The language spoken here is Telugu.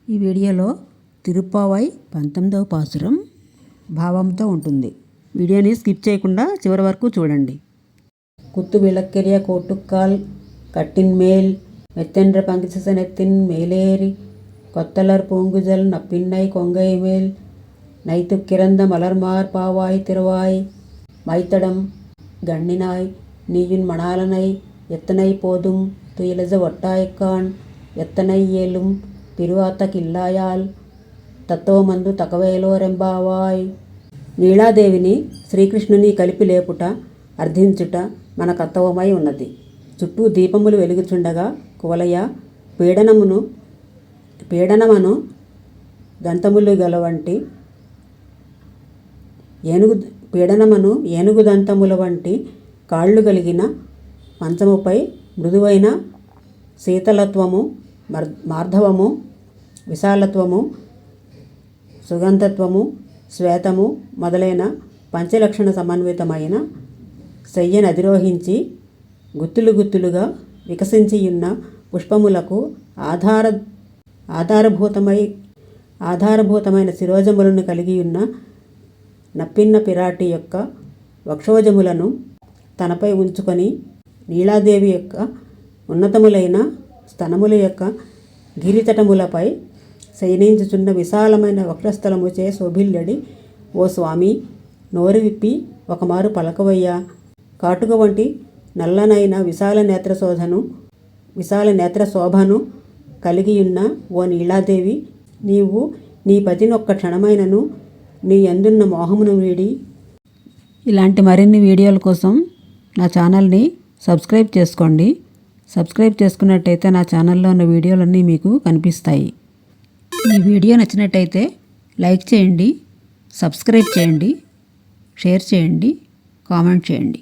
ఈ వీడియోలో తిరుప్పావై 19వ పాసురం భావంతో ఉంటుంది. వీడియోని స్కిప్ చేయకుండా చివరి వరకు చూడండి. కుత్తు విளக்கெரிய கோட்டுக்கால் கட்டின் மேல் மெத்தென்ற பங்கிசனத்தின் மேலேறி கொத்தலர் பூங்குதல் நப்பின்னை கொங்கை மேல் நைத்து கிறந்த மலர்மார் பாவாய் திருவாய் மைத்தடம் கண்ணினாய் நீயுன் மணாலனை எத்தனை போதும் துயிலஜ ஒட்டாய்க்கான் ఎత్తనై ఏలుం తిరువాతకిల్లాయాల్ తత్వమందు తకవేలోరెంబావాయ్. నీలాదేవిని శ్రీకృష్ణుని కలిపి లేపుట అర్థించుట మన కర్తవ్యమై ఉన్నది. చుట్టూ దీపములు వెలుగుచుండగా కువలయ పీడనమను దంతములు గలవంటి ఏనుగు దంతముల వంటి కాళ్ళు కలిగిన మంచముపై మృదువైన శీతలత్వము, మార్ధవము, విశాలత్వము, సుగంధత్వము, శ్వేతము మొదలైన పంచలక్షణ సమన్వితమైన శయ్యను అధిరోహించి గుత్తులు గుత్తులుగా వికసించియున్న పుష్పములకు ఆధారభూతమైన శిరోజములను కలిగియున్న నప్పిన్న పిరాటి యొక్క వక్షోజములను తనపై ఉంచుకొని నీలాదేవి యొక్క ఉన్నతములైన స్తనముల యొక్క గిరితటములపై శయనించుచున్న విశాలమైన వక్షస్థలముచే శోభిల్లడి ఓ స్వామి, నోరు విప్పి ఒకమారు పలకవయ్యా. కాటుక వంటి నల్లనైన విశాల నేత్ర శోభను కలిగియున్న ఓ నీలాదేవి, నీవు నీ పతినొక్క క్షణమైనను నీ యందున్న మోహమును వీడి. ఇలాంటి మరిన్ని వీడియోల కోసం నా ఛానల్ని సబ్స్క్రైబ్ చేసుకోండి. సబ్స్క్రైబ్ చేసుకున్నట్టయితే నా ఛానల్లో ఉన్న వీడియోలన్నీ మీకు కనిపిస్తాయి. ఈ వీడియో నచ్చినట్టయితే లైక్ చేయండి, సబ్స్క్రైబ్ చేయండి, షేర్ చేయండి, కామెంట్ చేయండి.